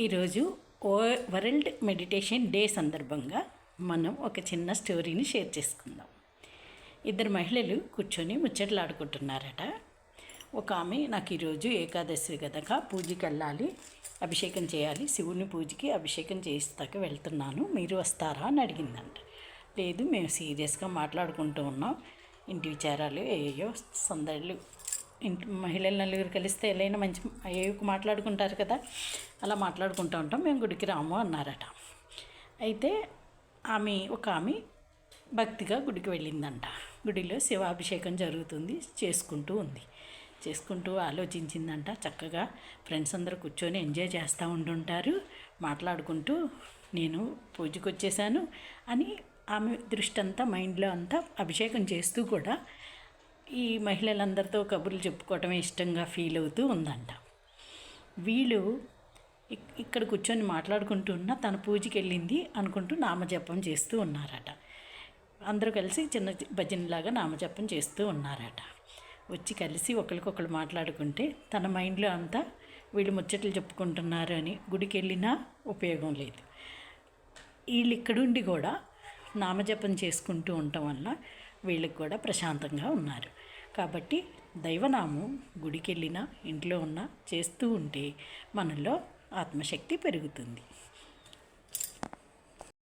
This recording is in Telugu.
ఈరోజు వరల్డ్ మెడిటేషన్ డే సందర్భంగా మనం ఒక చిన్న స్టోరీని షేర్ చేసుకుందాం. ఇద్దరు మహిళలు కూర్చొని ముచ్చట్లాడుకుంటున్నారట. ఒక ఆమె, నాకు ఈరోజు ఏకాదశి కనుక పూజకి వెళ్ళాలి, అభిషేకం చేయాలి, శివుని పూజకి అభిషేకం చేస్తాక వెళ్తున్నాను, మీరు వస్తారా అని అడిగిందంట. లేదు, మేము సీరియస్గా మాట్లాడుకుంటూ ఉన్నాం, ఇంటి విచారాలు ఏయో సందళ్ళు, ఇంటి మహిళలు నలుగురు కలిస్తే ఎలా మంచి అయ్యేకు మాట్లాడుకుంటారు కదా, అలా మాట్లాడుకుంటూ ఉంటాం, మేము గుడికి రాము అన్నారట. అయితే ఒక ఆమె భక్తిగా గుడికి వెళ్ళిందంట. గుడిలో శివాభిషేకం జరుగుతుంది, చేసుకుంటూ ఆలోచించిందంట. చక్కగా ఫ్రెండ్స్ అందరూ కూర్చొని ఎంజాయ్ చేస్తూ ఉంటుంటారు, మాట్లాడుకుంటూ నేను పూజకు వచ్చేసాను అని ఆమె దృష్టి అంతా, మైండ్లో అంతా అభిషేకం చేస్తూ కూడా ఈ మహిళలందరితో కబుర్లు చెప్పుకోవటమే ఇష్టంగా ఫీల్ అవుతూ ఉందంట. వీళ్ళు ఇక్కడ కూర్చొని మాట్లాడుకుంటూ తన పూజకి వెళ్ళింది అనుకుంటూ నామజపం చేస్తూ ఉన్నారట. అందరూ కలిసి చిన్న భజనలాగా నామజపం చేస్తూ ఉన్నారట. వచ్చి కలిసి ఒకరికొకరు మాట్లాడుకుంటే తన మైండ్లో అంతా వీళ్ళు ముచ్చట్లు చెప్పుకుంటున్నారు అని గుడికి వెళ్ళినా ఉపయోగం లేదు. వీళ్ళు ఇక్కడుండి కూడా నామజపం చేసుకుంటూ ఉండటం వల్ల వీళ్ళకి కూడా ప్రశాంతంగా ఉన్నారు. కాబట్టి దైవనామం గుడికి వెళ్ళినా ఇంట్లో ఉన్నా చేస్తూ ఉంటే మనలో ఆత్మశక్తి పెరుగుతుంది.